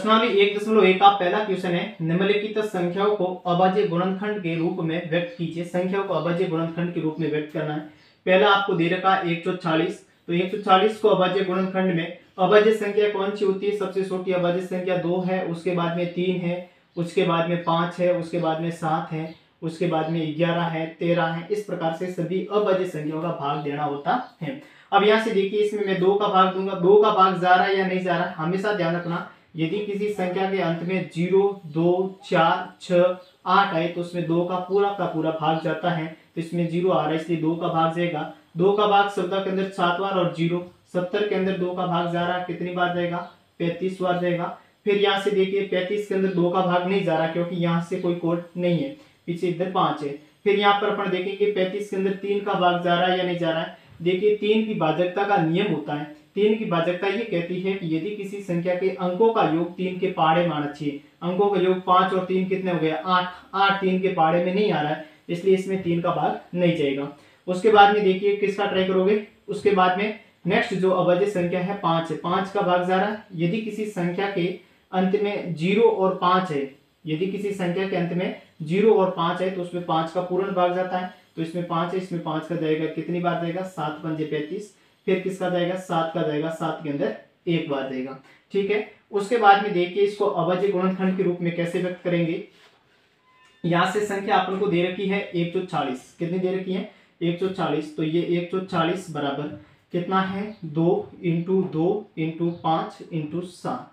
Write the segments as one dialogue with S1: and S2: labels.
S1: प्रश्नावली 1.1 का पहला क्वेश्चन है, निम्नलिखित संख्याओं को अभाज्य गुणनखंड के रूप में व्यक्त कीजिए। संख्याओं को अभाज्य गुणनखंड के रूप में व्यक्त करना है। पहला आपको दे रखा है 140, तो 140 को अभाज्य गुणनखंड में अभाज्य संख्या कौन सी होती है? सबसे छोटी अभाज्य संख्या 2 है, उसके बाद में 3 है, उसके बाद में 5 है, उसके बाद में 7 है, उसके बाद में 11 है, 13 है। इस प्रकार से सभी अभाज्य संख्याओं का भाग देना होता है। अब यहाँ से देखिए, इसमें मैं 2 का भाग दूंगा। 2 का भाग जा रहा है या नहीं जा रहा है? हमेशा ध्यान रखना, यदि किसी संख्या के अंत में 0, 2, 4, 6, 8 आए तो उसमें 2 का पूरा भाग जाता है। तो इसमें 0 आ रहा है, इसलिए 2 का भाग जाएगा। 2 का भाग 17 के अंदर 7 बार और 0, 70 के अंदर 2 का भाग जा रहा है, कितनी बार जाएगा? 35 बार जाएगा। फिर यहाँ से देखिए 35 के अंदर 2 का भाग नहीं जा रहा, क्योंकि यहाँ से कोई कोड नहीं है, पीछे इधर 5 है। फिर यहाँ पर अपन देखेंगे 35 के अंदर 3 का भाग जा रहा है या नहीं जा रहा है। देखिए 3 की भाजकता का नियम होता है। 3 की भाजकता ये कहती है कि यदि किसी संख्या के अंकों का योग 3 के पहाड़े में आना चाहिए। अंकों का योग 5 और 3 कितने हो गए? 8। 8 3 के पहाड़े में नहीं आ रहा है, इसलिए इसमें 3 का भाग नहीं जाएगा। उसके बाद में देखिए किसका ट्राई करोगे। उसके बाद में नेक्स्ट जो अभाज्य संख्या है 5 है, 5 का भाग जा रहा है। यदि किसी संख्या के अंत में 0 और 5 है, यदि किसी संख्या के अंत में 0 और 5 है तो उसमें 5 का पूर्ण भाग जाता है। तो इसमें 5 है, इसमें 5 का जाएगा, कितनी बार जाएगा? 7 पंजे 35। फिर किसका जाएगा? 7 का जाएगा, 7 के अंदर 1 बार जाएगा। ठीक है। उसके बाद में देखिए इसको अभाज्य गुणनखंड के रूप में कैसे व्यक्त करेंगे। यहां से संख्या अपन को दे रखी है 140। कितनी दे रखी है? 140। तो ये 140 बराबर कितना है? 2 इंटू 2 इंटू 5 इंटू 7।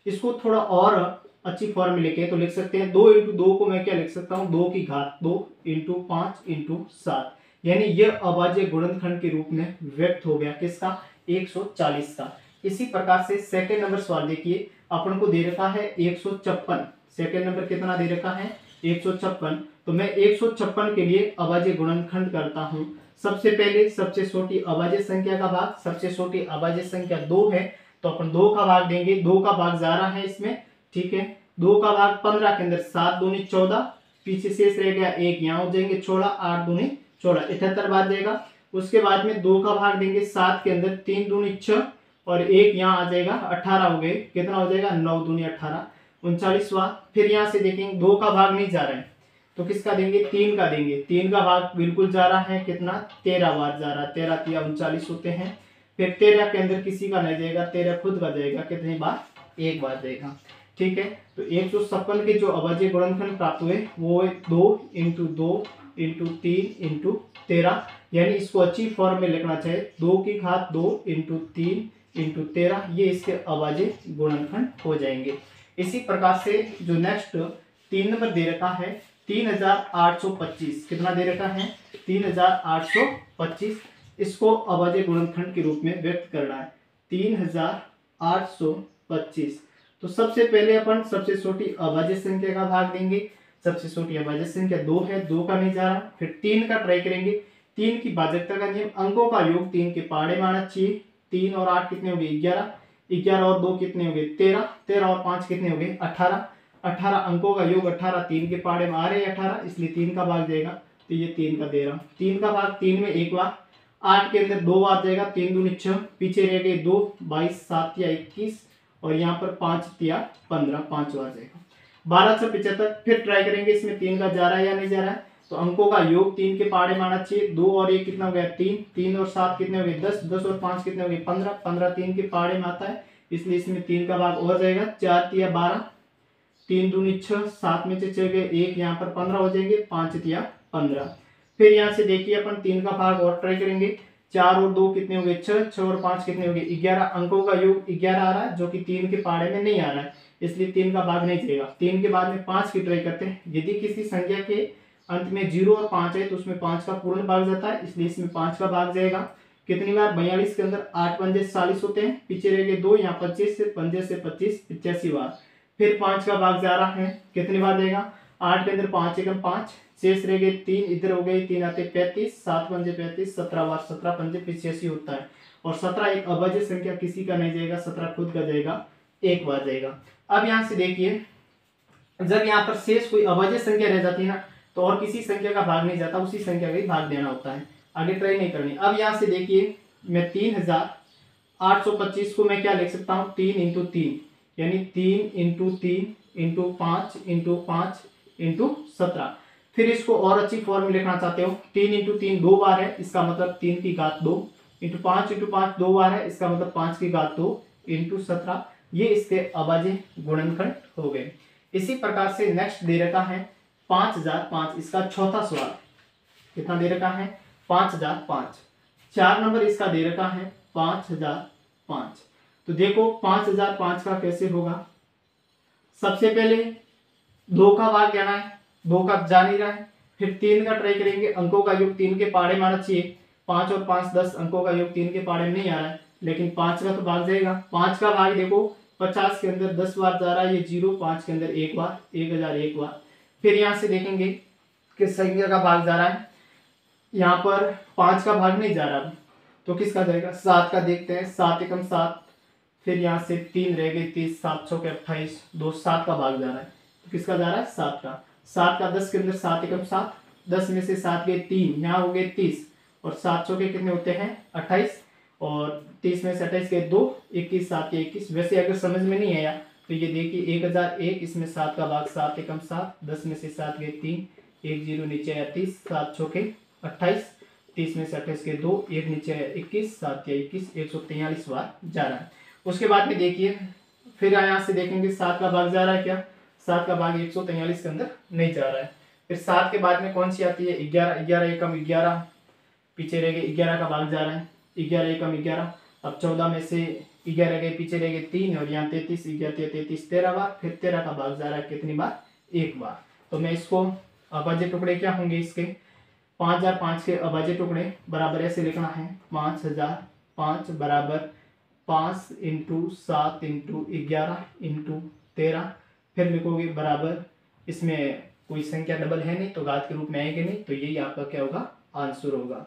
S1: इसको थोड़ा और अच्छी फॉर्म में लेके तो लिख सकते हैं 2 इंटू 2 को मैं क्या लिख सकता हूँ? 2 की घात 2 इंटू 5 इंटू 7, यानी यह अभाज्य गुणनखंड के रूप में व्यक्त हो गया। किसका? 140 का। इसी प्रकार से सेकंड नंबर सवाल देखिए, अपन को दे रखा है 156। सेकंड नंबर कितना दे रखा है? 156। तो मैं 156 के लिए अभाज्य गुणनखंड करता हूँ। सबसे पहले सबसे छोटी अभाज्य संख्या का भाग, सबसे छोटी अभाज्य संख्या 2 है, तो अपन 2 का भाग देंगे। 2 का भाग जा रहा है इसमें, ठीक है। 2 का भाग 15 के अंदर 7 दूनी 14, पीछे शेष रह गया 1, यहाँ हो जाएंगे 16, 8 दूनी 16, 78 बार जाएगा। उसके बाद में 2 का भाग देंगे 7 के अंदर, 3 दूनी 6 और 1 यहाँ आ जाएगा, 18 हो गए, कितना हो जाएगा? 9 दूनी 18, 39 बार। फिर यहाँ से देखेंगे 2 का भाग नहीं जा रहा है, तो किसका देंगे? 3 का देंगे। 3 का भाग बिल्कुल जा रहा है, कितना? 13 बार जा रहा है, 13 तिया 39 होते हैं। फिर 13 के अंदर किसी का नहीं जाएगा, 13 खुद का जाएगा, कितनी बार? 1 बार जाएगा। ठीक है। तो 156 के जो अभाज्य गुणनखंड प्राप्त हुए वो 2 इंटू 2 इंटू 3 इंटू 13, यानी इसको अच्छी फॉर्म में लिखना चाहिए 2 की घात 2 इंटू 3 इंटू 13, ये इसके अभाज्य गुणनखंड हो जाएंगे। इसी प्रकार से जो नेक्स्ट 3 नंबर दे रखा है 3825, कितना दे रखा है? 3825। इसको अभाज्य गुणनखंड के रूप में व्यक्त करना है। 3825। तो सबसे पहले अपन सबसे छोटी अभाज्य संख्या का भाग देंगे। सबसे छोटी अभाज्य संख्या 2 है, 2 का नहीं जा रहा। फिर 3 का ट्राई करेंगे। 3 की भाजकता का नियम, अंकों का योग 3 के पहाड़े में आना चाहिए। 3 और 8 कितने हो गए? 11। 11 और 2 कितने हो गए? 13। 13 और 5 कितने हो गए? 18। 18 अंकों का योग 18, 3 के पहाड़े में आ रहे हैं 18, इसलिए 3 का भाग जाएगा। तो ये 3 का दे रहा हूँ। 3 का भाग 3 में 1 बार, 8 के अंदर 2 बार जाएगा, 3 दूनी 6, पीछे रह गए 2, 22, 7 या 21 और यहाँ पर 5 तिया 15, 5 बार जाएगा। 1275। फिर ट्राई करेंगे, इसमें 3 का जा रहा है या नहीं जा रहा है। तो अंकों का योग 3 के पहाड़े में आना चाहिए। 2 और 1 कितना हो गया? 3। 3 और 7 कितने हो गए? 10। 10 और 5 कितने हो गए? 15। 15 3 के पहाड़े में आता है, इसलिए इसमें 3 का भाग और जाएगा। 4 तिया 12, 3 दूनी 6, 7 में से चल गए 1, यहाँ पर 15 हो जाएंगे, 5 तिया 15। फिर यहाँ से देखिए अपन 3 का भाग और ट्राई करेंगे। 4 और 2 कितने हो गए? 6। 6 और 5 कितने हो गए? 11। अंकों का योग 11 आ रहा है, जो कि 3 के पहाड़े में नहीं आ रहा है, इसलिए 3 का भाग नहीं जाएगा। 3 के बाद में 5 की ट्राई करते हैं। यदि किसी संख्या के अंत में 0 और 5 है तो उसमें 5 का पूर्ण भाग जाता है, इसलिए इसमें 5 का भाग जाएगा। कितनी बार? 42 के अंदर 8 पंजे 40 होते हैं, पीछे रह गए 2, यहाँ 25 से 25 85 बार। फिर 5 का भाग जा रहा है, कितनी बार जाएगा? 8 के अंदर 5 एकम 5, शेष रह गए 3, इधर हो गए 3 आते 35, 7 पंजे 35, 17 बार, 17 पंजे 85 होता है। और 17 एक अभाज्य संख्या, किसी का नहीं जाएगा, 17 खुद का जाएगा, 1 बार जाएगा। अब यहाँ से देखिए, जब यहाँ पर शेष कोई अभाज्य संख्या रह जाती है ना, तो और किसी संख्या का भाग नहीं जाता, उसी संख्या का ही भाग देना होता है, आगे ट्राई नहीं करनी। अब यहाँ से देखिए मैं 3825 को मैं क्या लिख सकता हूँ? 3 इंटू 3, यानी 3 इंटू 3 इंटू 5 इंटू 5 इंटू 17। फिर इसको और अच्छी फॉर्म में लिखना चाहते हो, 3 इंटू 3 2 बार है, इसका मतलब 3 की घात 2 इंटू 5 2 बार है, इसका मतलब 5 की घात 2 इंटू 17। ये इसके अभाज्य गुणनखंड हो गए। इसी प्रकार से नेक्स्ट दे रखा है 5005, इसका चौथा सवाल कितना दे रखा है 5005। 4 नंबर इसका दे रखा है 5005। तो देखो 5005 का कैसे होगा। सबसे पहले 2 का भाग जाना है, 2 का जा नहीं रहा है, फिर 3 का ट्राई करेंगे, अंकों का योग 3 के पाड़े में आना चाहिए, 5 और 5 10, अंकों का योग 3 के पाड़े में नहीं आ रहा है, लेकिन 5 का तो भाग जाएगा। 5 का भाग देखो 50 के अंदर 10 बार जा रहा है, ये 0, 5 के अंदर 1 बार, 1001 बार। फिर यहाँ से देखेंगे किस संख्या का भाग जा रहा है, यहाँ पर 5 का भाग नहीं जा रहा, तो किसका जाएगा 7 का देखते हैं, 7 एकम 7, फिर यहाँ से 3 रह गई 30, 7 चौके 28, 2 7 का भाग जा रहा है, तो किसका जा रहा है 7 का। 7 का 10 के अंदर 7 एकम 7, 10 में से 7 गए 3, यहाँ हो गए 30, और 7 चौके कितने होते हैं 28, और 30 में से 28 गए 2, 21, 7 के 21। वैसे अगर समझ में नहीं आया तो ये देखिए 1001, इसमें 7 का भाग 7 एकम 7, 10 में से 7 गए 3, 1 0 नीचे आया 30, 7 चौके 28, 30 में से 28 के 2, 1 नीचे आया 21, 7 या 21, 143 बार जा रहा है। उसके बाद में देखिए फिर यहाँ से देखेंगे 7 का भाग जा रहा है क्या, 7 का भाग 143 के अंदर नहीं जा रहा है। फिर 7 के बाद में कौन सी आती है 11, 11 एकम 11, पीछे रह गए 11 का भाग जा रहा है, 11 एकम 11। अब 14 में से 11 गए, पीछे रह गए 3, और यहाँ 33, 11 33 13 बार, फिर 13 का भाग जा रहा है कितनी बार 1 बार। तो मैं इसको अभाज्य टुकड़े क्या होंगे इसके 5005 के अभाज्य टुकड़े बराबर ऐसे लिखना है 5005 बराबर 5 इंटू 7 इंटू 11 इंटू 13, फिर लिखोगे बराबर, इसमें कोई संख्या डबल है नहीं तो घात के रूप में आएंगे नहीं, तो यही आपका क्या होगा आंसर होगा।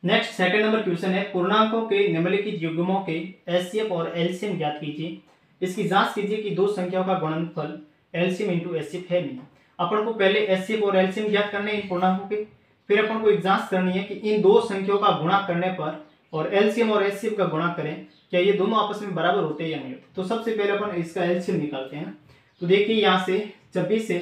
S1: नेक्स्ट सेकंड नंबर क्वेश्चन है पूर्णांकों के निम्नलिखित युग्मों के एचसीएफ और एलसीएम ज्ञात कीजिए। इसकी जांच कीजिए कि दो संख्याओं का गुणनफल एलसीएम इंटू एचसीएफ है नहीं। अपन को पहले एचसीएफ और एलसीएम ज्ञात करने हैं इन पूर्णांकों के, फिर अपन को एक जांच करनी है कि इन दो संख्याओं का गुणा करने पर और एलसीएम और एचसीएफ का गुणा करें क्या ये दोनों आपस में बराबर होते हैं या नहीं होते। तो सबसे पहले अपन इसका एलसीएम निकालते हैं। तो देखिए यहाँ से 26 से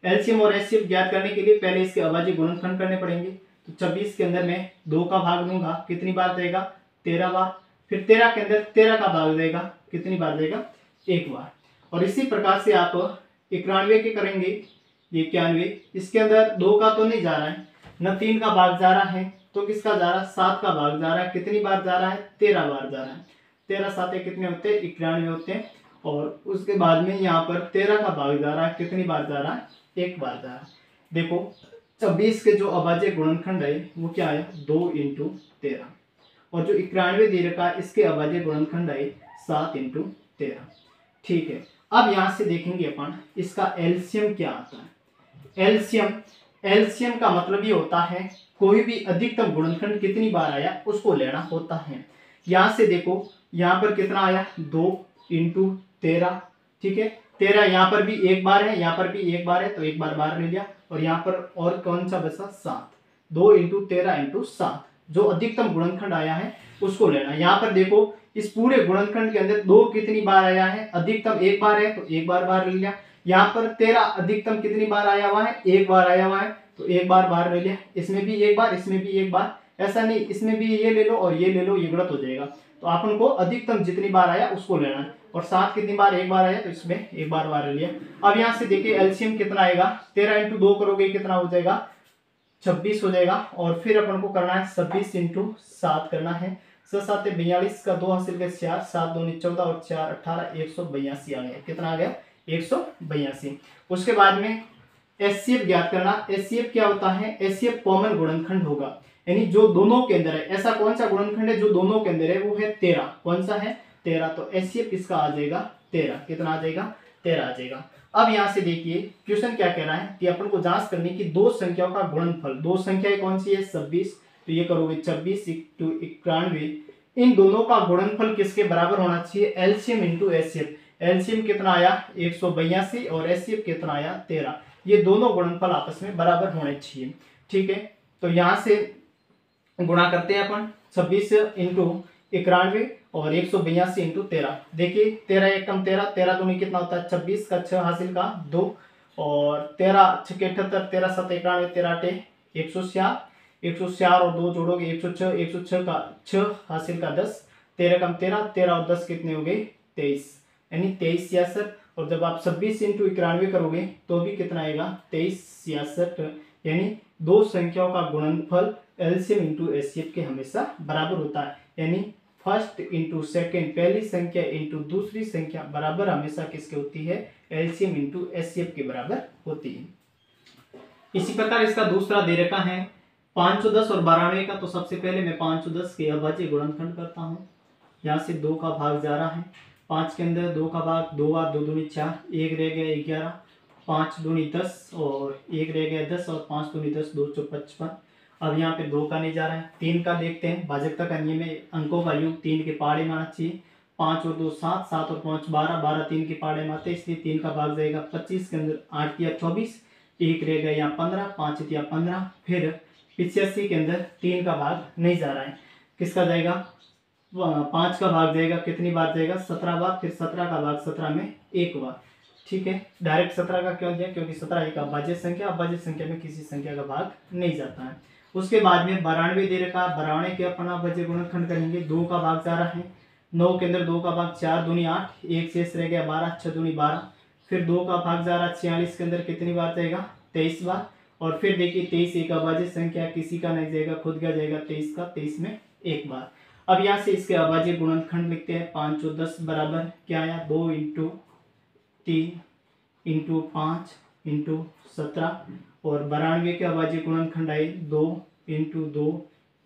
S1: एलसीएम और एचसीएफ ज्ञात करने के लिए पहले इसके अभाज्य गुणनखंड करने पड़ेंगे। तो 26 के अंदर मैं 2 का भाग दूंगा, कितनी बार देगा 13 बार। फिर 13 के अंदर 13 का भाग देगा, कितनी बार देगा 1 बार। और इसी प्रकार से आप 91 के करेंगे, ये 91, इसके अंदर 2 का तो नहीं जा रहा है, न 3 का भाग जा रहा है, तो किसका जा रहा है 7 का भाग जा रहा है, कितनी बार जा रहा है 13 बार जा रहा है। 13 7 कितने होते हैं 91 होते हैं। और उसके बाद में यहाँ पर 13 का भाग जा रहा है, कितनी बार जा रहा है 1 बार जा रहा है। देखो 26 के जो अभाज्य गुणनखंड है वो क्या है 2 इंटू 13, और जो 91 दे रखा है इसके अभाज्य गुणनखंड है 7 इंटू 13। ठीक है, अब यहाँ से देखेंगे अपन इसका एलसीएम क्या आता है। एलसीएम का मतलब ये होता है कोई भी अधिकतम गुणनखंड कितनी बार आया उसको लेना होता है। यहाँ से देखो यहाँ पर कितना आया 2 इंटू 13, ठीक है 13, यहाँ पर भी 1 बार है, यहाँ पर भी 1 बार है, तो 1 बार बाहर ले लिया, और यहाँ पर और कौन सा बचा 7, 2 इंटू 13 इंटू 7, जो अधिकतम गुणनखंड आया है उसको लेना। यहाँ पर देखो इस पूरे गुणनखंड के अंदर 2 कितनी बार आया है, अधिकतम 1 बार है, तो 1 बार बाहर ले लिया। यहाँ पर 13 अधिकतम कितनी बार आया हुआ है 1 बार आया हुआ है, तो 1 बार बाहर ले लिया। इसमें भी 1 बार, इसमें भी 1 बार, ऐसा नहीं इसमें भी ये ले लो और ये ले लो, ये गलत हो जाएगा। तो अपन को अधिकतम जितनी बार आया उसको लेना है। और 7 कितनी बार 1 बार आया, तो इसमें 1 बार बाहर ले लिया। अब यहाँ से देखिए एलसीएम कितना आएगा, 13 इंटू 2 करोगे कितना हो जाएगा 26 हो जाएगा। और फिर अपन को करना है 26 इंटू 7 करना है, 7 7 42 का 2 हासिल के 4, 7 2 14 और 4 18, 182 आ गया। कितना आ गया 182। उसके बाद में एचसीएफ ज्ञात करना। एचसीएफ क्या होता है, एचसीएफ कॉमन गुणनखंड होगा, यानी जो दोनों के अंदर है। ऐसा कौन सा गुणनखंड है जो दोनों के अंदर है, वो है 13। कौन सा है 13, तो एचसीएफ इसका आ जाएगा 13। कितना आ जाएगा 13 आ जाएगा। अब यहाँ से देखिए क्वेश्चन क्या कह रहा है कि अपन को जांच करनी कि दो संख्याओं का गुणनफल, दो संख्याएं कौन सी है 26, तो ये करोगे 26 इंटू 91, इन दोनों का गुणनफल किसके बराबर होना चाहिए एलसीएम इंटू एचसीएफ। एलसीएम कितना आया 182 और एचसीएफ कितना आया 13, ये दोनों गुणनफल आपस में बराबर होने चाहिए। ठीक है, तो यहाँ से गुणा करते हैं अपन 26 इंटू 91 और 182 इंटू 13। देखिए 13 एकम 13, 13 दूनी कितना होता है 26 का 6 हासिल का 2 और 13 6 के 78, 13 7 91, 13 8 104, 104 और 2 जोड़ोगे 106, 106 का 6 हासिल का 10, 13 कम 13, 13 और 10 कितने हो गए 23, यानी 23 66। और जब आप 26 इंटू 91 करोगे तो भी कितना आएगा 23 66, यानी दो संख्याओं का गुणनफल एलसीएम इंटू एचसीएफ के हमेशा बराबर होता है, यानी फर्स्ट इंटू सेकेंड, पहली संख्या इंटू दूसरी संख्या बराबर हमेशा किसके होती है एलसीएम इंटू एचसीएफ के बराबर होती है। इसी प्रकार इसका दूसरा दे रखा है 510 और 92 का। तो सबसे पहले मैं 510 के अभाज्य गुणनखंड करता हूँ। यहाँ से 2 का भाग जा रहा है, 5 के अंदर 2 का भाग 2 बार 2 दूनी 4, 1 रह गया 11, 5 दूनी 10 और 1 रह गया 10 और 5 दूनी 10, 2 चौ 55। अब यहाँ पे 2 का नहीं जा रहा है, 3 का देखते हैं। भाजकता का नियम है अंकों का योग 3 के पहाड़े में आना चाहिए। 5 और 2 7, 7 और 5 12, 12 3 के पहाड़े में आते, इसलिए 3 का भाग जाएगा 25 के अंदर 8 या 24, 1 रह गया यहाँ 15, 5 या 15। फिर 85 के अंदर 3 का भाग नहीं जा रहा है, किसका जाएगा 5 का भाग जाएगा, कितनी बार जाएगा 17 बार। फिर 17 का भाग 17 में 1 बार, ठीक है। डायरेक्ट 17 का क्यों दिया, क्योंकि 17 एक अभाज्य संख्या, अभाज्य संख्या में किसी संख्या का भाग नहीं जाता है। उसके बाद में 92 दे रखा, 92 के अपन अभाज्य गुणनखंड करेंगे। 2 का भाग जा रहा है, 9 के अंदर 2 का भाग 4 दूनी 8, 1 शेष रह गया 12, 6 दूनी 12। फिर 2 का भाग जा रहा है 46 के अंदर कितनी बार जाएगा 23 बार। और फिर देखिए 23 एक अभाज्य संख्या, किसी का नहीं जाएगा, खुद का जाएगा 23 का, 23 में 1 बार। अब यहाँ से इसके अभाज्य गुणनखंड लिखते हैं। 5 और 10 बराबर क्या आया 2 इंटू 3 इंटू 5 इंटू 17 और 92 के अभाज्य गुणनखंड आए 2 इंटू 2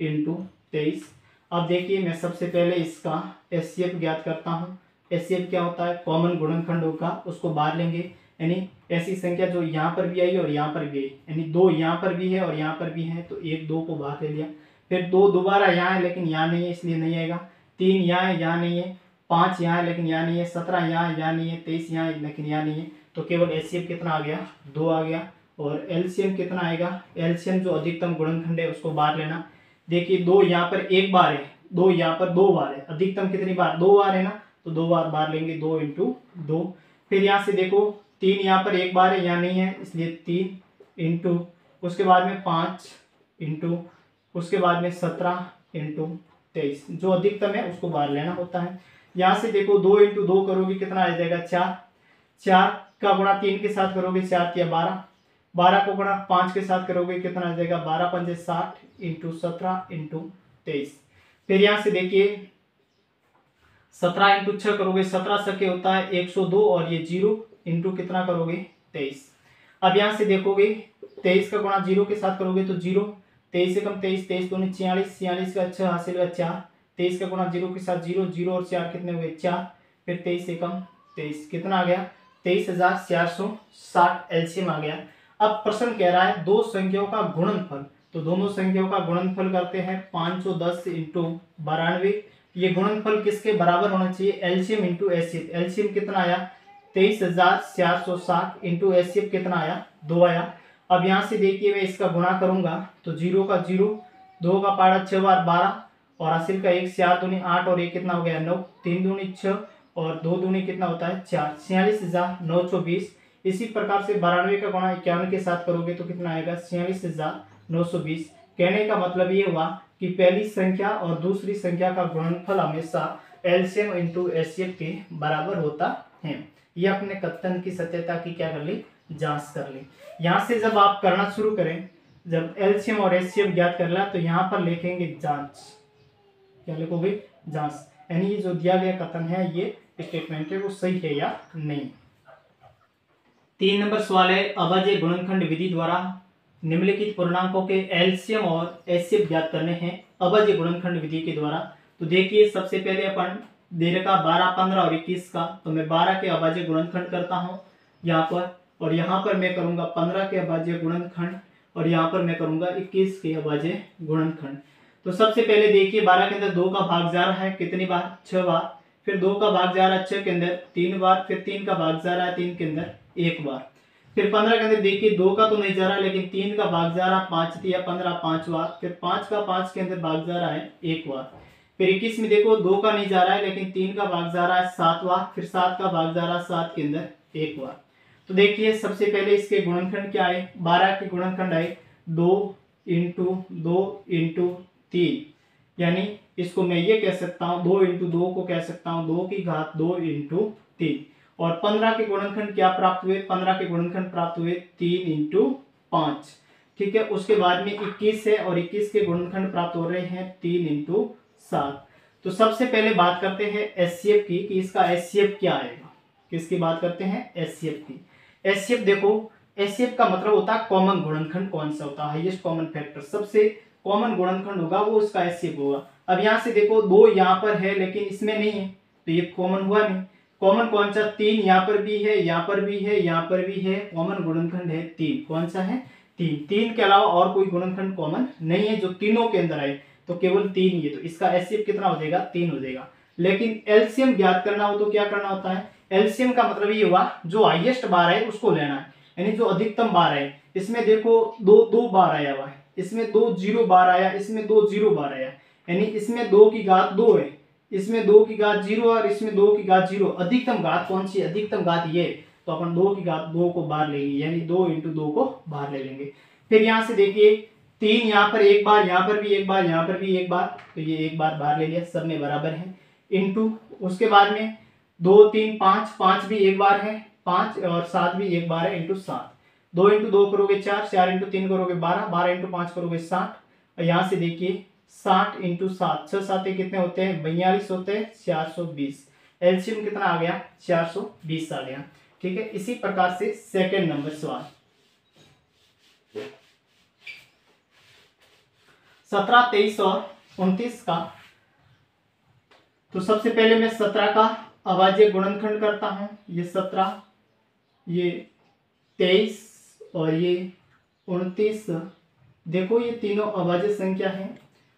S1: इंटू 23। अब देखिए मैं सबसे पहले इसका एचसीएफ ज्ञात करता हूँ। एचसीएफ क्या होता है, कॉमन गुणनखंड होगा उसको बाहर लेंगे, यानी ऐसी संख्या जो यहाँ पर भी आई और यहाँ पर भी आई, यानी 2 यहाँ पर भी है और यहाँ पर भी है, तो 1 2 को बाहर ले लिया। फिर 2 दोबारा यहाँ है लेकिन यहाँ नहीं है, इसलिए नहीं आएगा। 3 यहाँ है, यहाँ नहीं है। 5 यहाँ है लेकिन यहाँ नहीं है। 17 यहाँ है, यहाँ नहीं है। 23 यहाँ है लेकिन यहाँ नहीं है। तो केवल एचसीएफ कितना आ गया 2 आ गया। और एलसीएम कितना आएगा, एलसीएम जो अधिकतम गुणनखंड है उसको बाहर लेना। देखिए 2 यहाँ पर 1 बार है, 2 यहाँ पर 2 बार है, अधिकतम कितनी बार 2 बार है ना, तो 2 बार बाहर लेंगे, 2 इंटू 2। फिर यहाँ से देखो 3 यहाँ पर 1 बार है, यहाँ नहीं है, इसलिए 3 इंटू, उसके बाद में 5 इंटू, उसके बाद में 17 इंटू 23, जो अधिकतम है उसको बाहर लेना होता है। यहाँ से देखो 2 इंटू 2 करोगे कितना आ जाएगा 4, 4 का गुणा 3 के साथ करोगे 4 या 12, 12 को गुणा 5 के साथ करोगे कितना आ जाएगा 12 पंजे 60 इंटू 17 इंटू 23। फिर यहाँ से देखिए 17 इंटू 6 करोगे 17 सके होता है 102 और ये 0 इंटू कितना करोगे 23। अब यहाँ से देखोगे 23 का गुणा 0 के साथ करोगे तो 0, 23 से कम 23, 23 दूनी 46, 46 का 6 हासिल का 4, 23 का गुणा 0 के साथ 0, 0 और 4 कितने हुए 4। फिर 23 से कम 23 कितना आ गया 23,460 एलसीएम आ गया। अब प्रश्न कह रहा है दो संख्याओं का गुणनफल, तो दोनों संख्याओं का गुणनफल करते हैं 510 इंटू 92। ये गुणनफल किसके बराबर होना चाहिए, एलसीएम इंटू एचसीएफ। एलसीएम कितना आया 23,460 इंटू एचसीएफ कितना आया 2 आया। अब यहाँ से देखिए मैं इसका गुणा करूंगा तो 0 का 0, 2 का पारा 6 बार 12 और हासिल का 1, 4 दूनी 8 और 1 कितना हो गया 9, 3 दूनी 6 और 2 दूनी कितना होता है 4, 46,920। इसी प्रकार से 92 का गुणा 51 के साथ करोगे तो कितना आएगा 46,920। कहने का मतलब ये हुआ कि पहली संख्या और दूसरी संख्या का गुणनफल हमेशा एलसीएम इंटू एचसीएफ के बराबर होता है। ये अपने कथन की सत्यता की क्या कर ली, जांच कर ली। यहाँ से जब आप करना शुरू करें, जब एलसीएम और एचसीएफ ज्ञात कर ला तो यहाँ पर लिखेंगे जांच, क्या लिखोगे जांच, यानी ये जो दिया गया कथन है ये स्टेटमेंट है वो सही है या नहीं। 3 नंबर सवाल है अभाज्य गुणनखंड विधि द्वारा निम्नलिखित पूर्णांकों के एलसीएम और एचसीएफ ज्ञात करने हैं अभाज्य गुणनखंड विधि के द्वारा। तो देखिए सबसे पहले अपन दे रखा 12, 15 और 21 का, तो मैं 12 के अभाज्य गुणनखंड करता हूँ यहाँ पर, और यहाँ पर मैं करूँगा 15 के अभाज्य गुणनखंड, और यहाँ पर मैं करूँगा 21 के अभाज्य गुणनखंड। तो सबसे पहले देखिए 12 के अंदर 2 का भाग जा रहा है कितनी बार 6 बार, फिर 2 का भाग जा रहा है 6 के अंदर 3 बार, फिर 3 का भाग जा रहा है 3 के अंदर 1 बार, फिर 15 के अंदर देखिए 2 का तो नहीं जा रहा लेकिन 3 का भाग जा रहा 5 या 15 5 बार, फिर 5 का 5 के अंदर भाग जा रहा है 1 बार, फिर 21 में देखो 2 का नहीं जा रहा है लेकिन 3 का भाग जा रहा है 7 बार, फिर 7 का भाग जा रहा है 7 के अंदर 1 बार। तो देखिए सबसे पहले इसके गुणनखंड क्या आए, 12 के गुणनखंड आए 2 इंटू 2 इंटू 3, यानी इसको मैं ये कह सकता हूँ 2 इंटू 2 को कह सकता हूँ 2 की घात 2 इंटू 3। और 15 के गुणनखंड क्या प्राप्त हुए, 15 के गुणनखंड प्राप्त हुए 3 इंटू 5। ठीक है, उसके बाद में 21 है और 21 के गुणनखंड प्राप्त हो रहे हैं 3 इंटू 7। तो सबसे पहले बात करते हैं एचसीएफ की कि इसका एचसीएफ क्या आएगा। किसकी बात करते हैं, एचसीएफ की। एचसीएफ देखो, एचसीएफ का मतलब होता है कॉमन गुणनखंड कौन सा होता है, हाईएस्ट कॉमन फैक्टर, सबसे कॉमन गुणनखंड होगा वो उसका एचसीएफ होगा। अब यहाँ से देखो 2 यहाँ पर है लेकिन इसमें नहीं है तो ये कॉमन हुआ नहीं। कॉमन कौन सा, 3 यहाँ पर भी है, यहाँ पर भी है, यहाँ पर भी है, कॉमन गुणनखंड है 3। कौन सा है, 3। 3 के अलावा और कोई गुणनखंड कॉमन नहीं है जो तीनों के अंदर आए, तो केवल 3 ही है। तो इसका एचसीएफ कितना हो जाएगा, 3 हो जाएगा। लेकिन एलसीएम ज्ञात करना हो तो क्या करना होता है, एलसीएम का मतलब ये हुआ जो हाईएस्ट बार है उसको लेना है, यानी जो अधिकतम बार है। इसमें देखो 2 बार आया हुआ है, इसमें 2 0 बार आया, इसमें 2 0 बार आया, यानी इसमें 2 की घात 2 है, इसमें 2 की घात 0 और इसमें 2 की घात 0। अधिकतम घात कौन सी है, अधिकतम घात ये, तो अपन 2 की घात 2 को बाहर लेंगे, यानी 2 इंटू 2 को बाहर ले लेंगे। फिर यहाँ से देखिए 3 यहाँ पर एक बार, यहाँ पर भी एक बार, यहाँ पर भी एक बार, तो ये एक बार बाहर ले लिया, सब में बराबर है। इंटू उसके बाद में 2 3 5, 5 भी एक बार है, 5 और 7 भी एक बार है, इंटू 7। 2 इंटू 2 करोगे 4, 4 इंटू 3 करोगे 12, 12 इंटू 5 करोगे 60। और यहाँ से देखिए 60 इंटू 7, 6 7 कितने होते हैं, 42 होते हैं, 420। एलसीएम कितना आ गया, 420 आ गया। ठीक है, इसी प्रकार से सेकंड नंबर सवाल 17 23 और 29 का। तो सबसे पहले मैं 17 का अभाज्य गुणनखंड करता हूं, ये 17, ये 23 और ये 29। देखो ये तीनों अभाज्य संख्या है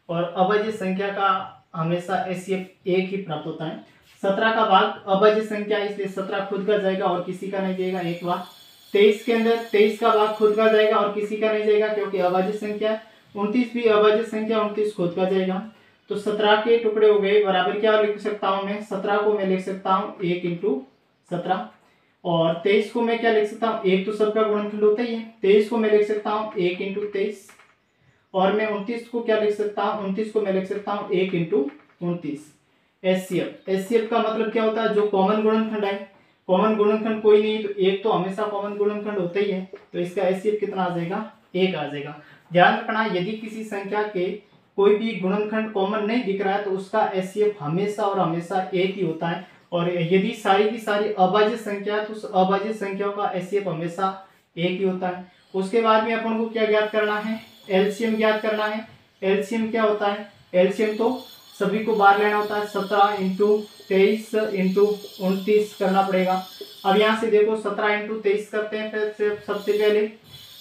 S1: और अभाज्य संख्या का हमेशा एचसीएफ एक ही प्राप्त होता है। 17 का भाग अभाज्य संख्या, इसलिए 17 खुद का जाएगा और किसी का नहीं जाएगा एक बार। 23 के अंदर 23 का भाग खुद का जाएगा और किसी का नहीं जाएगा क्योंकि अभाज्य संख्या। 29 भी अभाज्य संख्या, 29 खुद का जाएगा। तो 17 के टुकड़े हो गए, बराबर क्या लिख सकता हूं मैं, 17 को मैं लिख सकता हूं 1 इंटू 17 और 23 को मैं क्या लिख सकता हूं, एक तो सबका गुणनखंड होता ही है, 23 को मैं लिख सकता हूं 1 इंटू 23 और मैं 29 को क्या लिख सकता हूं, 29 को मैं लिख सकता हूं 1 इंटू 29। एचसीएफ, एचसीएफ का मतलब क्या होता है, जो कॉमन गुणनखंड है, कॉमन गुणनखंड कोई नहीं तो एक तो हमेशा कॉमन गुणनखंड होता ही है, तो इसका एचसीएफ कितना आ जाएगा, 1 आ जाएगा। ध्यान रखना यदि किसी संख्या के कोई भी गुणनखंड कॉमन नहीं दिख रहा है तो उसका एचसीएफ हमेशा और हमेशा 1 ही होता है। और यदि सारी की सारी अभाज्य संख्या है तो उस अभाज्य संख्याओं का एचसीएफ हमेशा 1 ही होता है। उसके बाद में अपन को क्या ज्ञात करना है, एलसीएम ज्ञात करना है। एलसीएम क्या होता है, एलसीएम तो सभी को बाहर लेना होता है, 17 इंटू 23 इंटू 29 करना पड़ेगा। अब यहाँ से देखो 17 इंटू 23 करते हैं फिर सबसे पहले,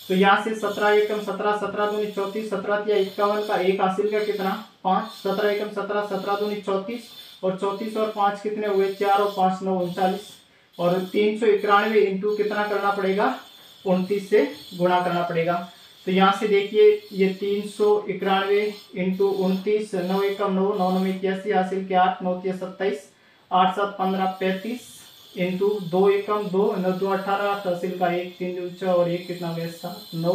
S1: तो यहाँ से 17 एकम 17, 17 दूनी 34, 17 या 51 का 1 हासिल का कितना 5, 17 एकम 17, 17 दूनी 34 और 34 और 5 कितने हुए 4 और 5 9 39 और 391 इंटू कितना करना पड़ेगा 29 से गुणा करना पड़ेगा। तो यहाँ से देखिए ये 391 इंटू 29, 9 एकम 9, 9 9 81 हासिल के 8, 9 27, 8 7 15 35 इंटू 2 एकम 2, 9 2 18 हासिल का 1, 3 2 6 और 1 कितना हो गया 7, 9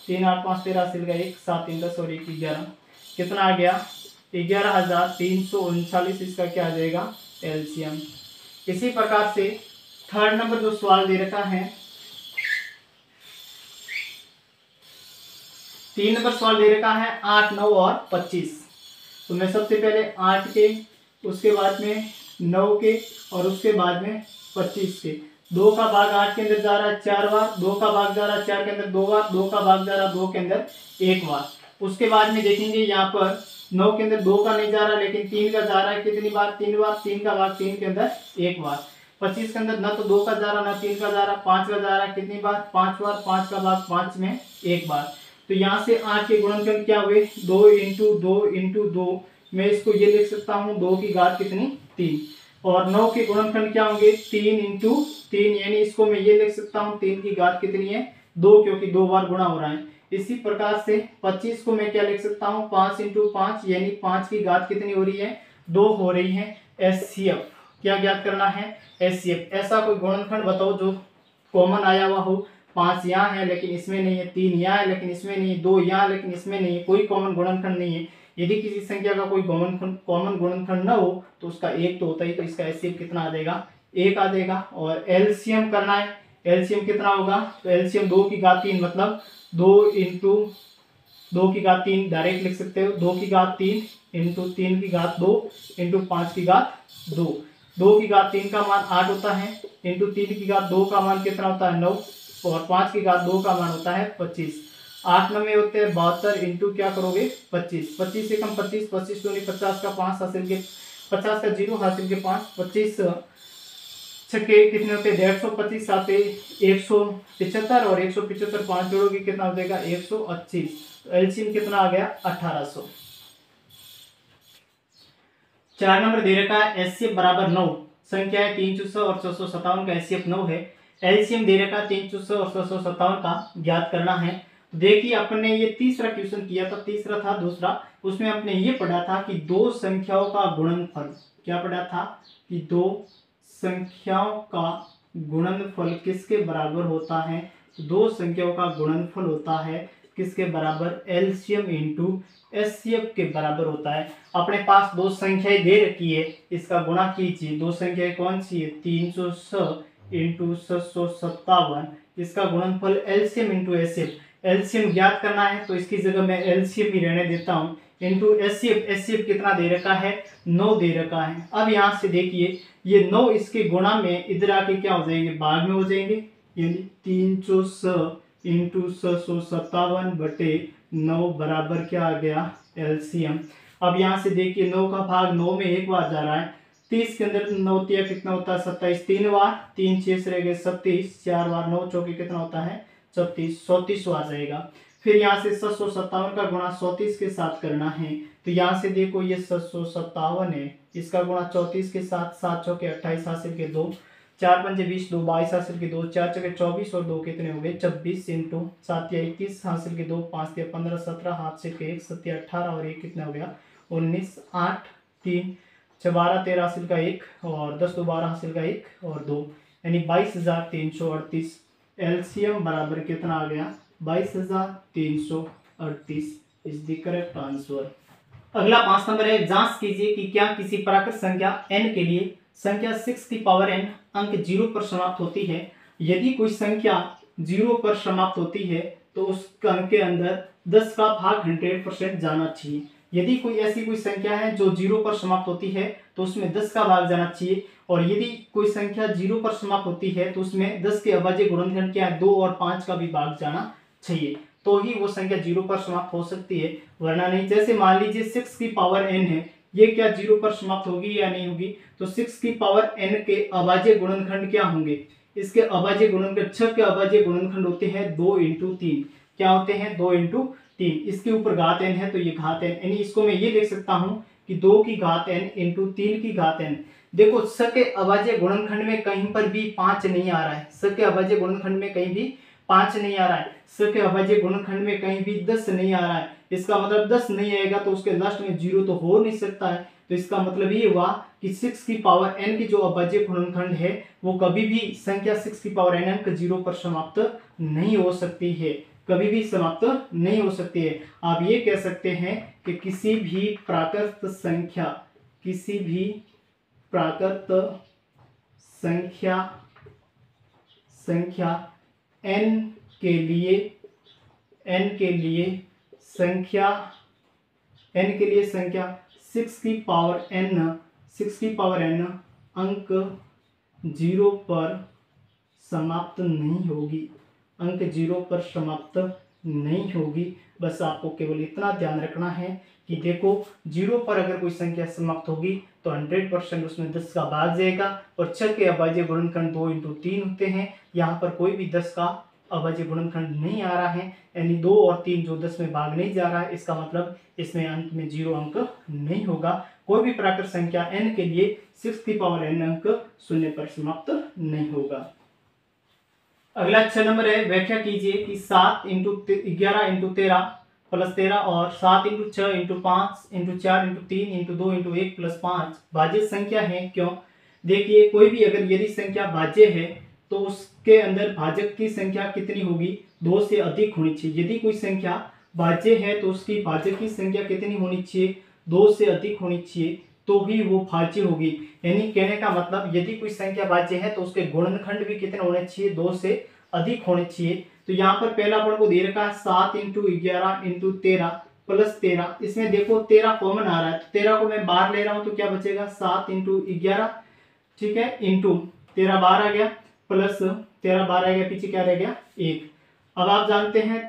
S1: 3 8 5 13 हासिल का 1, 7 3 10 और 1 11 कितना आ गया 11,339। इसका क्या आ जाएगा एलसीएम। इसी प्रकार से थर्ड नंबर जो सवाल दे रखा है, 3 नंबर सवाल दे रखा है 8 9 और 25। तो मैं सबसे पहले 8 के, उसके बाद में 9 के और उसके बाद में 25 के। 2 का भाग 8 के अंदर जा रहा है 4 बार, 2 का भाग जा रहा है 4 के अंदर 2 बार, 2 का भाग जा रहा है 2 के अंदर 1 बार। उसके बाद में देखेंगे यहाँ पर 9 के अंदर 2 का नहीं जा रहा लेकिन 3 का जा रहा है, कितनी बार 3 बार, 3 का भाग 3 के अंदर 1 बार। 25 के अंदर न तो 2 का जा रहा न 3 का जा रहा, 5 का जा रहा है, कितनी बार 5 बार, 5 का भाग 5 में 1 बार। तो यहाँ से 8 के गुणनखंड क्या हुए 2 इंटू 2 इंटू 2, मैं इसको ये लिख सकता हूँ 2 की घात कितनी 3। और 9 के गुणनखंड क्या होंगे 3 इंटू 3, यानी इसको मैं ये लिख सकता हूँ 3 की घात कितनी है 2, क्योंकि 2 बार गुणा हो रहा है। इसी प्रकार से 25 को मैं क्या लिख सकता हूँ 5 इंटू 5, यानी 5 की घात कितनी हो रही है दो हो रही है एचसीएफ। क्या ज्ञात करना है? एचसीएफ। ऐसा कोई गुणनखंड बताओ जो कॉमन आया हुआ हो। 5 यहाँ है लेकिन इसमें नहीं है, 3 यहाँ है लेकिन इसमें नहीं है, 2 यहाँ लेकिन इसमें नहीं है, कोई कॉमन गुणनखंड नहीं है। यदि किसी संख्या का कोई कॉमन गुणनखंड न हो तो उसका एक तो होता ही, तो इसका एचसीएफ कितना आ जाएगा? 1 आ जाएगा। और एलसीएम करना है। एलसीएम कितना होगा? तो एलसीएम 2 की घात 3 मतलब 2 इंटू 2 की घात 3 डायरेक्ट लिख सकते हो। 2 की घात 3 इंटू 3 की घात 2 इंटू 5 की घात 2। 2 की घात 3 का मान 8 होता है, इंटू 3 की घात 2 का मान कितना होता है? 9, और 5 की घात 2 का मान होता है 25। 8 9 होते हैं 72 इंटू क्या करोगे? 25। 25 से कम 25, 25 दूनी 50 का 5 हासिल के 50 का 0 हासिल के 5, 25 छक्के कितने होते हैं? 150। 25 आते 175 और 175 5 जोड़ोगे कितना हो जाएगा? 125। तो एलसीएम कितना आ गया? 1800। 4 नंबर दे रखा है एचसीएफ बराबर 9। संख्या है 300 और 657 का एचसीएफ 9 है। एलसीएम दे रखा है 300 और 657 का ज्ञात करना है। देखिए अपने ये तीसरा क्वेश्चन किया था, तीसरा था दूसरा, उसमें आपने ये पढ़ा था कि दो संख्याओं का गुणनफल, क्या पढ़ा था? कि दो संख्याओं का गुणनफल किसके बराबर होता है? दो संख्याओं का गुणनफल होता है किसके बराबर? एलसीएम इंटू एचसीएफ के बराबर होता है। अपने पास दो संख्याएं दे रखी है, इसका गुणा कीजिए। दो संख्याएं कौन सी है? 300 इंटू 657, इसका गुणनफल एलसीएम इंटू एचसीएफ। एलसीएम ज्ञात करना है तो इसकी जगह मैं एलसीएम ही रहने देता हूँ, इंटू एचसीएफ। एचसीएफ कितना दे रखा है? 9 दे रखा है। अब यहाँ से देखिए ये 9 इसके गुणा में इधर आके क्या हो जाएंगे? भाग में हो जाएंगे, यानी 300 इंटू 657 बटे 9 बराबर क्या आ गया? एलसीएम। अब यहाँ से देखिए 9 का भाग 9 में एक बार जा रहा है, 30 के अंदर 9 कितना होता है? 27। 3 बार, 3 6 रह गए 27, 4 बार 9 चौके कितना होता है? 34, 34 आ जाएगा। फिर यहाँ से 757 का गुणा 34 के साथ करना है, तो यहाँ से देखो ये 757 है, इसका गुणा 34 के साथ, 7 चौके 28 हासिल के 2, 4 पंजे 20, 2 22 हासिल के 2, 4 चौके 24 और 2 कितने हो गए? 26 इंटू 7 या 21 हासिल के 2, 5 या 15 17 हासिल के 1, 7 या 18 और 1 कितना हो गया? 19, 8 3 12 13 हासिल का 1 और 10 2 12 हासिल का 1 और 2, यानी 22,338। एलसीएम बराबर कितना आ गया? 22,338 इज द करेक्ट आंसर। अगला 5 नंबर है, जांच कीजिए कि क्या किसी प्राकृत संख्या n के लिए संख्या 6 की पावर n अंक 0 पर समाप्त होती है। यदि कोई संख्या 0 पर समाप्त होती है तो उस अंक के अंदर 10 का भाग 100% जाना चाहिए। यदि कोई ऐसी कोई संख्या है जो 0 पर समाप्त होती है तो उसमें 10 का भाग जाना चाहिए, और यदि कोई संख्या 0 पर समाप्त होती है तो उसमें 10 के अभाज्य गुणनखंड क्या है? 2 और 5 का भी भाग जाना चाहिए, तो ही वो संख्या 0 पर समाप्त हो सकती है, वरना नहीं। जैसे मान लीजिए 6 की पावर n है, ये क्या 0 पर समाप्त होगी या नहीं होगी? तो 6 की पावर n के अभाज्य गुणनखंड क्या होंगे? इसके अभाज्य गुणनखंड 6 के अभाज्य गुणनखंड होते हैं 2 इंटू 3। क्या होते हैं? 2 इंटू 3। इसके ऊपर घात n है तो ये घात n, यानी इसको मैं ये लिख सकता हूं कि 2 की घात n इंटू 3 की घात n। देखो स के अभाज्य गुणनखंड में कहीं पर भी 5 नहीं आ रहा है, स के अभाज्य गुणनखंड में कहीं भी 5 नहीं आ रहा है, स के अभाज्य गुणनखंड में कहीं भी 10 नहीं आ रहा है। इसका मतलब 10 नहीं आएगा तो उसके लास्ट में 0 तो हो नहीं सकता है। तो इसका मतलब ये हुआ कि 6 की पावर n की जो अभाज्य गुणनखंड है वो कभी भी संख्या 6 की पावर n अंक 0 पर समाप्त नहीं हो सकती है, कभी भी समाप्त नहीं हो सकती है। आप ये कह सकते हैं कि किसी भी प्राकृत संख्या n के लिए संख्या 6 की पावर n अंक 0 पर समाप्त नहीं होगी। बस आपको केवल इतना ध्यान रखना है कि देखो 0 पर अगर कोई संख्या समाप्त होगी तो 100% उसमें 10 का भाग जाएगा, और 6 के अभाज्य गुणनखंड 2 इंटू 3 होते हैं। यहाँ पर कोई भी 10 का अभाज्य गुणनखंड नहीं आ रहा है, यानी 2 और 3 जो 10 में भाग नहीं जा रहा है, इसका मतलब इसमें अंत में 0 अंक नहीं होगा। कोई भी प्राकृत संख्या n के लिए 6 की पावर n अंक 0 पर समाप्त नहीं होगा। अगला 6 नंबर है, व्याख्या कीजिए कि 7 इंटू 11 इंटू 13 प्लस 13 और 7 into 6 into 5 into 4 into 3 into 2 into 1 plus 5 भाज्य संख्या है। क्यों? देखिए कोई भी अगर यदि संख्या भाज्य है तो उसके अंदर भाजक की संख्या कितनी होगी? 2 से अधिक होनी चाहिए। यदि कोई संख्या भाज्य है तो उसकी भाजक की संख्या कितनी होनी चाहिए? 2 से अधिक होनी चाहिए, तो ही वो भाज्य होगी। यानी कहने का मतलब यदि कोई संख्या भाज्य है तो उसके गुणनखंड भी कितने होने चाहिए? 2 से अधिक होने चाहिए। तो यहाँ पर पहला अपन को दे रखा है 7 इंटू 11 इंटू 13 प्लस 13। इसमें देखो 13 कॉमन आ रहा है, तो 13 को मैं बाहर ले रहा हूं तो क्या बचेगा? 7 इंटू 11, ठीक है, इंटू 13 बाहर आ गया, प्लस 13 बाहर आ गया, पीछे क्या रह गया? 1। अब आप जानते हैं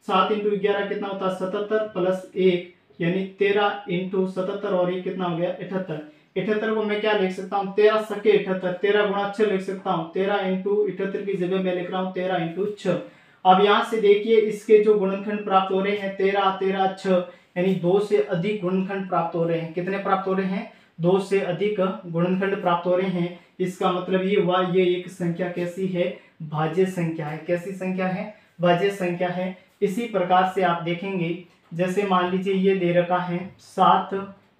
S1: 7 इंटू 11 कितना होता है? 77 प्लस 1 यानी 13 इंटू 77 और ये कितना हो गया? 78। 78 को मैं क्या लिख सकता हूँ? 13 सके 78, 13 गुणा 6 लिख सकता हूँ। 13 इंटू 78 की जगह मैं लिख रहा हूँ 13 इंटू 6। अब यहाँ से देखिए इसके जो गुणनखंड प्राप्त हो रहे हैं 13 13 6, यानी 2 से अधिक गुणनखंड प्राप्त हो रहे हैं। कितने प्राप्त हो रहे हैं? 2 से अधिक गुणनखंड प्राप्त हो रहे हैं। इसका मतलब ये हुआ ये एक संख्या कैसी है? भाज्य संख्या है। कैसी संख्या है? भाज्य संख्या है। इसी प्रकार से आप देखेंगे, जैसे मान लीजिए ये दे रखा है 7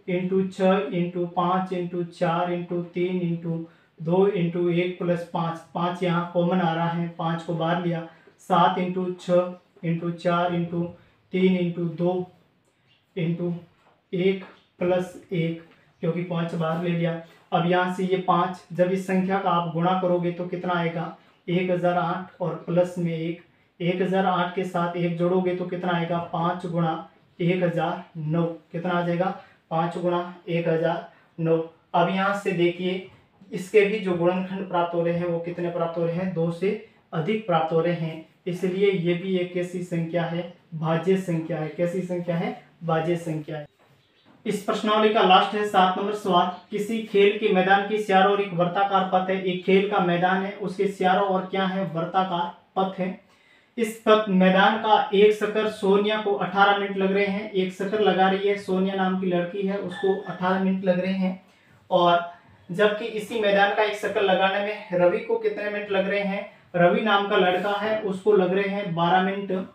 S1: into 6 into 5 into 4 into 3 into 2 into 1 plus 5। 5 यहाँ कॉमन आ रहा है, 5 को बाहर लिया। 7 into 6 into 4 into 3 into 2 into 1 plus 1, क्योंकि 5 बाहर ले लिया। अब यहाँ से ये 5 जब इस संख्या का आप गुणा करोगे तो कितना आएगा? 1008 और प्लस में 1, 1008 के साथ 1 जोड़ोगे तो कितना आएगा? 5 गुणा 1009। कितना आ जाएगा? 5 गुणा 1009। अब यहाँ से देखिए इसके भी जो गुणनखंड प्राप्त हो रहे हैं वो कितने प्राप्त हो रहे हैं? 2 से अधिक प्राप्त हो रहे हैं। इसलिए ये भी एक कैसी संख्या है? भाज्य संख्या है। कैसी संख्या है? भाज्य संख्या है। इस प्रश्नावली का लास्ट है 7 नंबर सवाल। किसी खेल के मैदान की चारों ओर एक वर्ताकार पथ है। एक खेल का मैदान है, उसके चारों ओर क्या है? वर्ताकार पथ है। इस मैदान का एक चक्कर सोनिया को 18 मिनट लग रहे हैं। एक चक्कर लगा रही है, सोनिया नाम की लड़की है, उसको 18 मिनट लग रहे हैं। और जबकि इसी मैदान का एक चक्कर लगाने में रवि को कितने मिनट लग रहे हैं? रवि नाम का लड़का है, उसको लग रहे हैं 12 मिनट।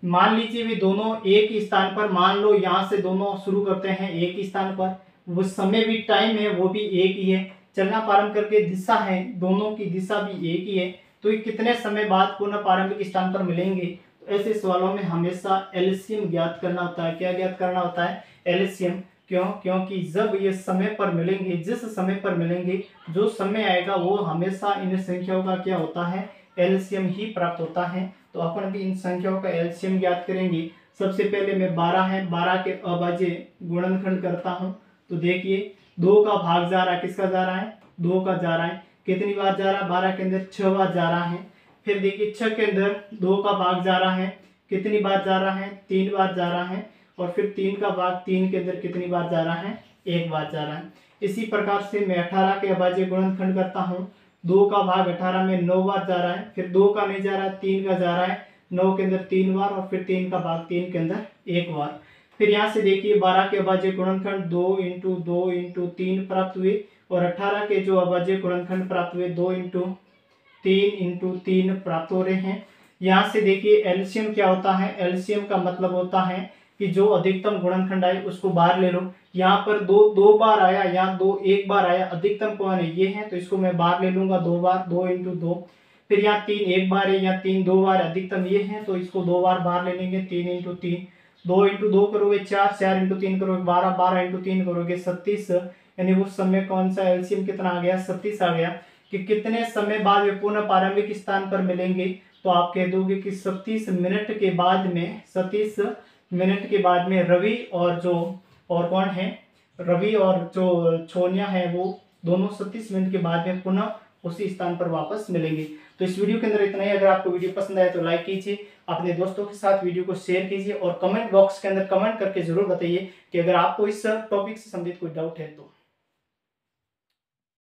S1: मान लीजिए वे दोनों एक ही स्थान पर, मान लो यहाँ से दोनों शुरू करते हैं एक ही स्थान पर, वो समय भी टाइम है वो भी एक ही है, चलना प्रारंभ करके दिशा है, दोनों की दिशा भी एक ही है, तो ये कितने समय बाद पुनः प्रारंभिक स्थान पर मिलेंगे? तो ऐसे सवालों में हमेशा एलसीएम ज्ञात करना होता है। क्या ज्ञात करना होता है? एलसीएम। क्यों? क्योंकि जब ये समय पर मिलेंगे, जिस समय पर मिलेंगे, जो समय आएगा वो हमेशा इन संख्याओं का क्या होता है? एलसीएम ही प्राप्त होता है। तो अपन भी इन संख्याओं का एलसीएम ज्ञात करेंगे। सबसे पहले मैं 12 है, 12 के अभाज्य गुणनखंड करता हूं। तो देखिए 2 का भाग जा रहा है, किसका जा रहा है? 2 का जा रहा है। कितनी बार जा रहा है? 12 के अंदर 6 बार जा रहा है। फिर देखिए 6 के अंदर 2 का भाग जा रहा है, कितनी बार जा रहा है? 3 बार जा रहा है। और फिर 3 का भाग 3 के अंदर कितनी बार जा रहा है? 1 बार जा रहा है। इसी प्रकार से मैं 18 के अभाज्य गुणनखंड करता हूँ। 2 का भाग 18 में 9 बार जा रहा है, फिर 2 का नहीं जा रहा है, 3 का जा रहा है, 9 के अंदर 3 बार, और फिर 3 का भाग 3 के अंदर 1 बार। फिर यहाँ से देखिए 12 के अभाज्य गुणनखंड 2 इंटू 2 इंटू 3 प्राप्त हुए, और 18 के जो अभाज्य गुणनखंड प्राप्त हुए 2 इंटू 3 प्राप्त हो रहे हैं। यहाँ से देखिए एलसीएम क्या होता है? एलसीएम का मतलब होता है कि जो अधिकतम गुणनखंड आए उसको बाहर ले लो। यहाँ पर 2 बार आया, यहाँ 2 1 बार आया, अधिकतम कौन है? ये है, तो इसको मैं बाहर ले लूंगा 2 बार, 2 इंटू 2। फिर यहाँ 3 1 बार है, यहाँ 3 2 बार, अधिकतम ये है, तो इसको 2 बार बाहर ले लेंगे। 3 इंटू 3, 2 इंटू 2 करोगे 4, 4 इंटू 3 करोगे 12, 12 इंटू 3 करोगे 36, यानी उस समय कौन सा एलसीएम कितना आ गया? 36 आ गया। कि कितने समय बाद वे पुनः प्रारंभिक स्थान पर मिलेंगे? तो आप कह दोगे कि 37 मिनट के बाद में, 37 मिनट के बाद में रवि और जो और कौन है, रवि और जो सोनिया है, वो दोनों 37 मिनट के बाद में पुनः उसी स्थान पर वापस मिलेंगे। तो इस वीडियो के अंदर इतना ही। अगर आपको वीडियो पसंद आए तो लाइक कीजिए, अपने दोस्तों के साथ वीडियो को शेयर कीजिए, और कमेंट बॉक्स के अंदर कमेंट करके जरूर बताइए कि अगर आपको इस टॉपिक से संबंधित कोई डाउट है तो।